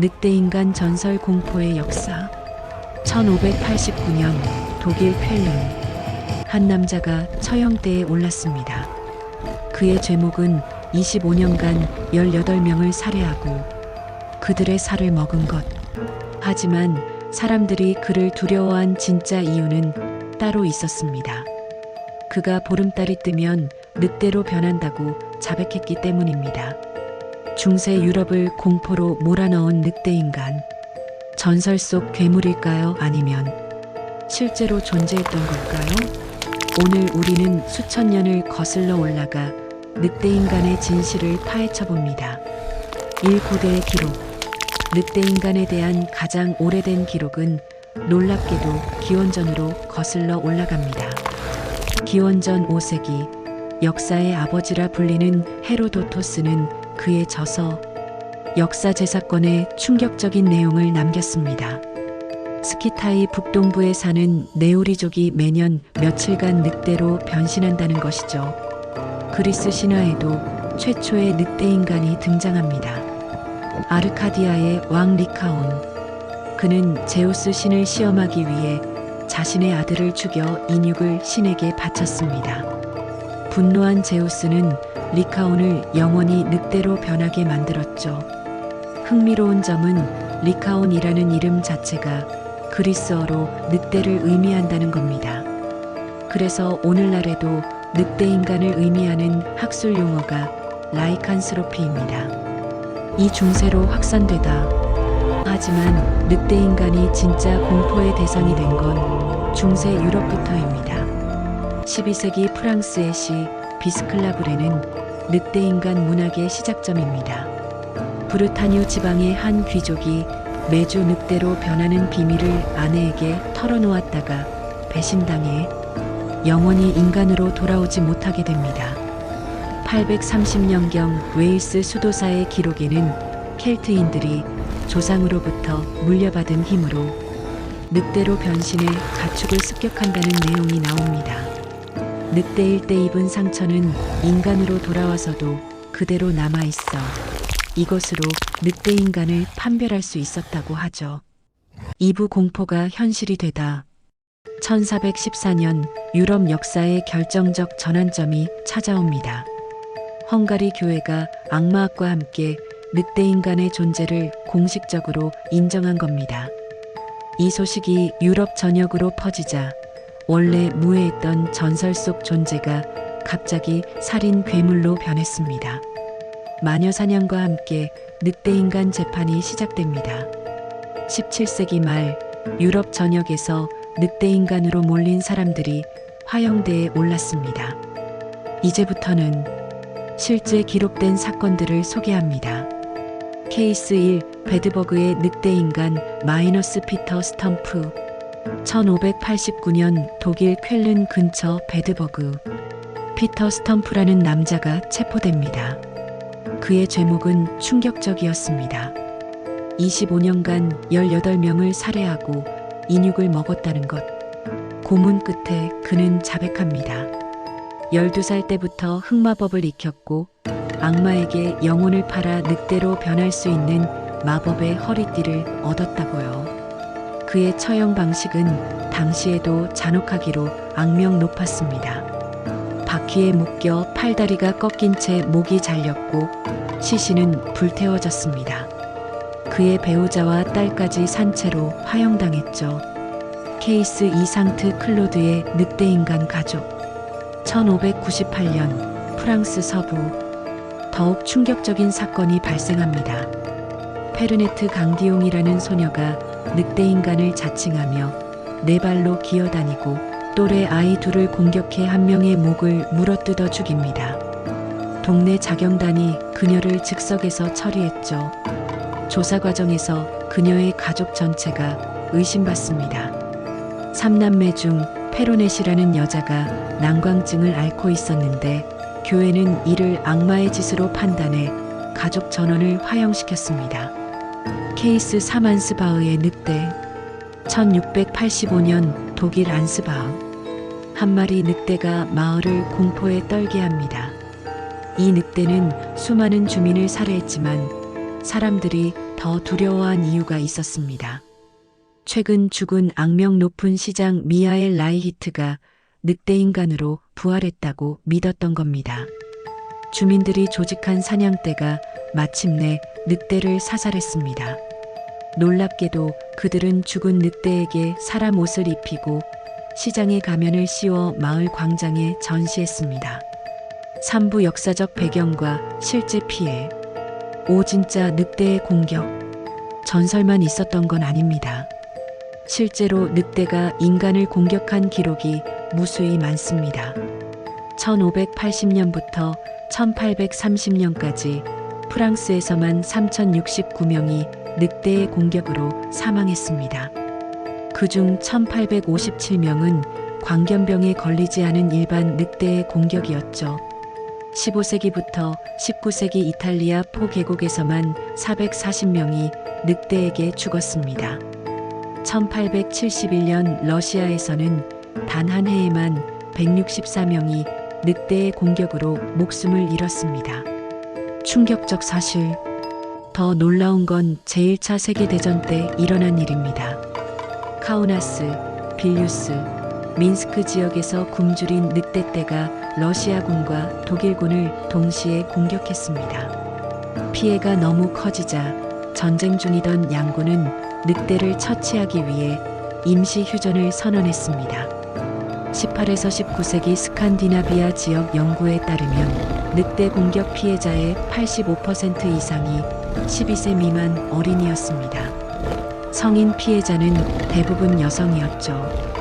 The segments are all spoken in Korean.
늑대인간 전설 공포의 역사. 1589년 독일 쾰른. 한 남자가 처형대에 올랐습니다. 그의 죄목은 25년간 18명을 살해하고 그들의 살을 먹은 것. 하지만 사람들이 그를 두려워한 진짜 이유는 따로 있었습니다. 그가 보름달이 뜨면 늑대로 변한다고 자백했기 때문입니다. 중세 유럽을 공포로 몰아넣은 늑대인간. 전설 속 괴물일까요? 아니면 실제로 존재했던 걸까요? 오늘 우리는 수천 년을 거슬러 올라가 늑대인간의 진실을 파헤쳐 봅니다. 1. 고대의 기록. 늑대인간에 대한 가장 오래된 기록은 놀랍게도 기원전으로 거슬러 올라갑니다. 기원전 5세기, 역사의 아버지라 불리는 헤로도토스는 그의 저서 역사제사권에 충격적인 내용을 남겼습니다. 스키타이 북동부에 사는 네오리족이 매년 며칠간 늑대로 변신한다는 것이죠. 그리스 신화에도 최초의 늑대인간이 등장합니다. 아르카디아의 왕 리카온. 그는 제우스 신을 시험하기 위해 자신의 아들을 죽여 인육을 신에게 바쳤습니다. 분노한 제우스는 리카온을 영원히 늑대로 변하게 만들었죠. 흥미로운 점은 리카온이라는 이름 자체가 그리스어로 늑대를 의미한다는 겁니다. 그래서 오늘날에도 늑대인간을 의미하는 학술 용어가 라이칸스로피입니다. 이 중세로 확산되다. 하지만 늑대인간이 진짜 공포의 대상이 된 건 중세 유럽부터입니다. 12세기 프랑스의 시 비스클라브레는 늑대인간 문학의 시작점입니다. 브르타뉴 지방의 한 귀족이 매주 늑대로 변하는 비밀을 아내에게 털어놓았다가 배신당해 영원히 인간으로 돌아오지 못하게 됩니다. 830년경 웨일스 수도사의 기록에는 켈트인들이 조상으로부터 물려받은 힘으로 늑대로 변신해 가축을 습격한다는 내용이 나옵니다. 늑대일 때 입은 상처는 인간으로 돌아와서도 그대로 남아있어 이것으로 늑대인간을 판별할 수 있었다고 하죠. 2부 공포가 현실이 되다. 1414년 유럽 역사의 결정적 전환점이 찾아옵니다. 헝가리 교회가 악마학과 함께 늑대인간의 존재를 공식적으로 인정한 겁니다. 이 소식이 유럽 전역으로 퍼지자 원래 무해했던 전설 속 존재가 갑자기 살인 괴물로 변했습니다. 마녀 사냥과 함께 늑대인간 재판이 시작됩니다. 17세기 말 유럽 전역에서 늑대인간으로 몰린 사람들이 화형대에 올랐습니다. 이제부터는 실제 기록된 사건들을 소개합니다. 케이스 1. 베드버그의 늑대인간 마이너스 피터 스텀프. 1589년 독일 쾰른 근처 베드버그. 피터 스텀프라는 남자가 체포됩니다. 그의 죄목은 충격적이었습니다. 25년간 18명을 살해하고 인육을 먹었다는 것. 고문 끝에 그는 자백합니다. 12살 때부터 흑마법을 익혔고 악마에게 영혼을 팔아 늑대로 변할 수 있는 마법의 허리띠를 얻었다고요. 그의 처형 방식은 당시에도 잔혹하기로 악명 높았습니다. 바퀴에 묶여 팔다리가 꺾인 채 목이 잘렸고 시신은 불태워졌습니다. 그의 배우자와 딸까지 산채로 화형당했죠. 케이스 2. 상트 클로드의 늑대인간 가족. 1598년 프랑스 서부. 더욱 충격적인 사건이 발생합니다. 페르네트 강디옹이라는 소녀가 늑대인간을 자칭하며 네 발로 기어다니고 또래 아이 둘을 공격해 한 명의 목을 물어뜯어 죽입니다. 동네 자경단이 그녀를 즉석에서 처리했죠. 조사 과정에서 그녀의 가족 전체가 의심받습니다. 3남매 중 페로넷이라는 여자가 난광증을 앓고 있었는데 교회는 이를 악마의 짓으로 판단해 가족 전원을 화형시켰습니다. 케이스 3. 안스바흐의 늑대. 1685년 독일 안스바흐. 한 마리 늑대가 마을을 공포에 떨게 합니다. 이 늑대는 수많은 주민을 살해했지만 사람들이 더 두려워한 이유가 있었습니다. 최근 죽은 악명 높은 시장 미하엘 라이히트가 늑대인간으로 부활했다고 믿었던 겁니다. 주민들이 조직한 사냥대가 마침내 늑대를 사살했습니다. 놀랍게도 그들은 죽은 늑대에게 사람 옷을 입히고 시장의 가면을 씌워 마을 광장에 전시했습니다. 3부 역사적 배경과 실제 피해. 진짜 늑대의 공격. 전설만 있었던 건 아닙니다. 실제로 늑대가 인간을 공격한 기록이 무수히 많습니다. 1580년부터 1830년까지 프랑스에서만 3069명이 늑대의 공격으로 사망했습니다. 그중 1857명은 광견병에 걸리지 않은 일반 늑대의 공격이었죠. 15세기부터 19세기 이탈리아 포 계곡에서만 440명이 늑대에게 죽었습니다. 1871년 러시아에서는 단 한 해에만 164명이 늑대의 공격으로 목숨을 잃었습니다. 충격적 사실. 더 놀라운 건 제1차 세계대전 때 일어난 일입니다. 카우나스, 빌뉴스, 민스크 지역에서 굶주린 늑대떼가 러시아군과 독일군을 동시에 공격했습니다. 피해가 너무 커지자 전쟁 중이던 양군은 늑대를 처치하기 위해 임시 휴전을 선언했습니다. 18에서 19세기 스칸디나비아 지역 연구에 따르면 늑대 공격 피해자의 85% 이상이 12세 미만 어린이였습니다. 성인 피해자는 대부분 여성이었죠.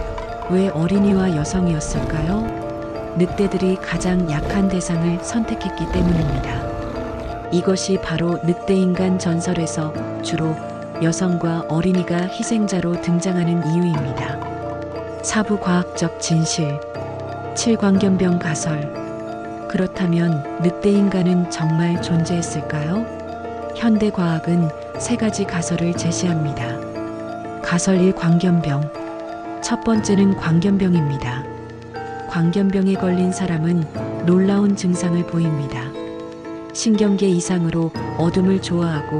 왜 어린이와 여성이었을까요? 늑대들이 가장 약한 대상을 선택했기 때문입니다. 이것이 바로 늑대인간 전설에서 주로 여성과 어린이가 희생자로 등장하는 이유입니다. 사부 과학적 진실. 7광견병 가설. 그렇다면 늑대인간은 정말 존재했을까요? 현대 과학은 세 가지 가설을 제시합니다. 가설 1 광견병. 첫 번째는 광견병입니다. 광견병에 걸린 사람은 놀라운 증상을 보입니다. 신경계 이상으로 어둠을 좋아하고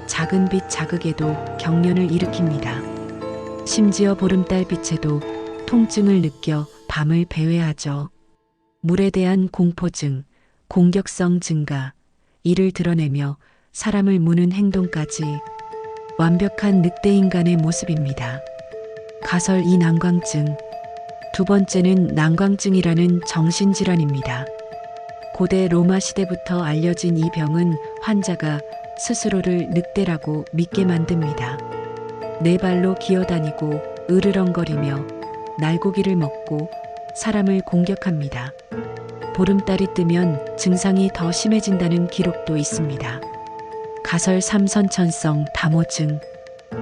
작은 빛 자극에도 경련을 일으킵니다. 심지어 보름달 빛에도 통증을 느껴 밤을 배회하죠. 물에 대한 공포증, 공격성 증가, 이를 드러내며 사람을 무는 행동까지 완벽한 늑대인간의 모습입니다. 가설 2 난광증. 두 번째는 난광증이라는 정신질환입니다. 고대 로마 시대부터 알려진 이 병은 환자가 스스로를 늑대라고 믿게 만듭니다. 네 발로 기어다니고 으르렁거리며 날고기를 먹고 사람을 공격합니다. 보름달이 뜨면 증상이 더 심해진다는 기록도 있습니다. 가설 3 선천성 다모증.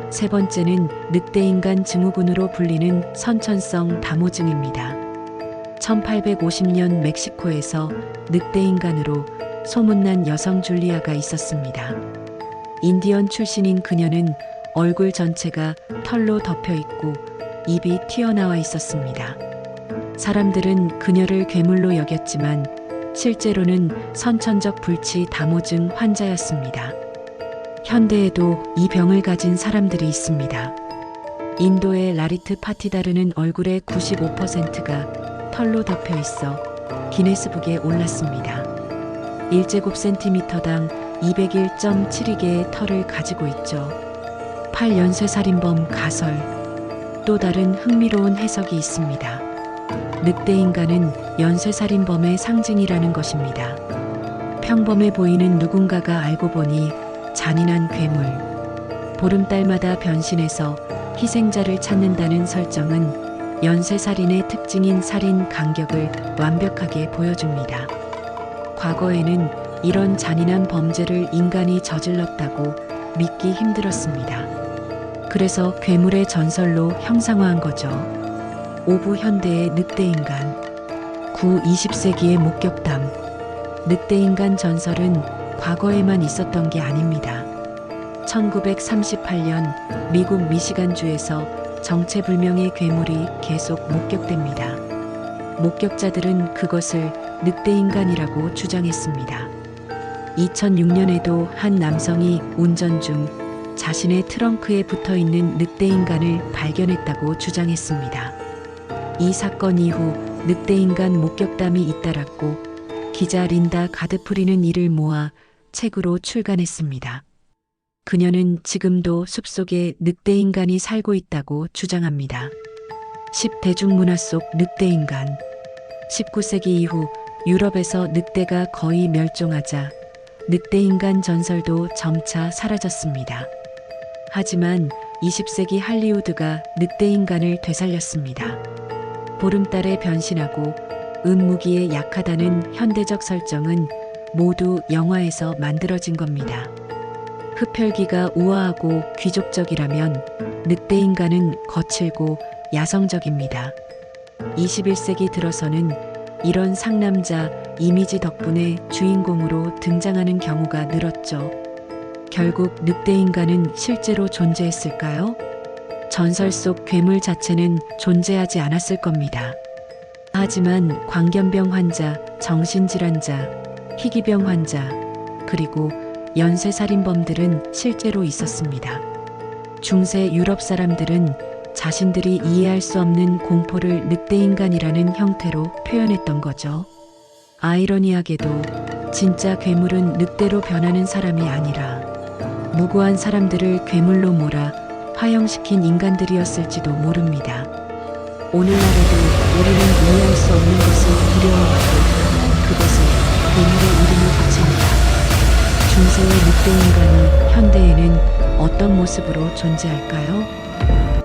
세 번째는 늑대인간 증후군으로 불리는 선천성 다모증입니다. 1850년 멕시코에서 늑대인간으로 소문난 여성 줄리아가 있었습니다. 인디언 출신인 그녀는 얼굴 전체가 털로 덮여 있고 입이 튀어나와 있었습니다. 사람들은 그녀를 괴물로 여겼지만 실제로는 선천적 불치 다모증 환자였습니다. 현대에도 이 병을 가진 사람들이 있습니다. 인도의 라리트 파티다르는 얼굴의 95%가 털로 덮여 있어 기네스북에 올랐습니다. 1제곱센티미터당 201.72개의 털을 가지고 있죠. 8연쇄살인범 가설. 또 다른 흥미로운 해석이 있습니다. 늑대인간은 연쇄살인범의 상징이라는 것입니다. 평범해 보이는 누군가가 알고 보니 잔인한 괴물. 보름달마다 변신해서 희생자를 찾는다는 설정은 연쇄살인의 특징인 살인 간격을 완벽하게 보여줍니다. 과거에는 이런 잔인한 범죄를 인간이 저질렀다고 믿기 힘들었습니다. 그래서 괴물의 전설로 형상화한 거죠. 5부 현대의 늑대인간. 9, 20세기의 목격담. 늑대인간 전설은 과거에만 있었던 게 아닙니다. 1938년 미국 미시간주에서 정체불명의 괴물이 계속 목격됩니다. 목격자들은 그것을 늑대인간이라고 주장했습니다. 2006년에도 한 남성이 운전 중 자신의 트렁크에 붙어 있는 늑대 인간을 발견했다고 주장했습니다. 이 사건 이후 늑대 인간 목격담이 잇따랐고 기자 린다 가드프리는 이를 모아 책으로 출간했습니다. 그녀는 지금도 숲속에 늑대 인간이 살고 있다고 주장합니다. 10 대중문화 속 늑대 인간. 19세기 이후 유럽에서 늑대가 거의 멸종하자 늑대 인간 전설도 점차 사라졌습니다. 하지만 20세기 할리우드가 늑대 인간을 되살렸습니다. 보름달에 변신하고 은무기에 약하다는 현대적 설정은 모두 영화에서 만들어진 겁니다. 흡혈귀가 우아하고 귀족적이라면 늑대 인간은 거칠고 야성적입니다. 21세기 들어서는 이런 상남자 이미지 덕분에 주인공으로 등장하는 경우가 늘었죠. 결국 늑대 인간은 실제로 존재했을까요? 전설 속 괴물 자체는 존재하지 않았을 겁니다. 하지만 광견병 환자, 정신질환자, 희귀병 환자, 그리고 연쇄살인범들은 실제로 있었습니다. 중세 유럽 사람들은 자신들이 이해할 수 없는 공포를 늑대인간이라는 형태로 표현했던 거죠. 아이러니하게도 진짜 괴물은 늑대로 변하는 사람이 아니라 무고한 사람들을 괴물로 몰아 화형시킨 인간들이었을지도 모릅니다. 오늘날에도 우리는 이해할 수 없는 것을 두려워하고 그것을 괴물의 이름을 붙입니다. 중세의 늑대 인간이 현대에는 어떤 모습으로 존재할까요?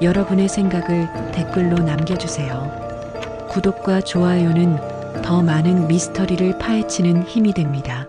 여러분의 생각을 댓글로 남겨주세요. 구독과 좋아요는 더 많은 미스터리를 파헤치는 힘이 됩니다.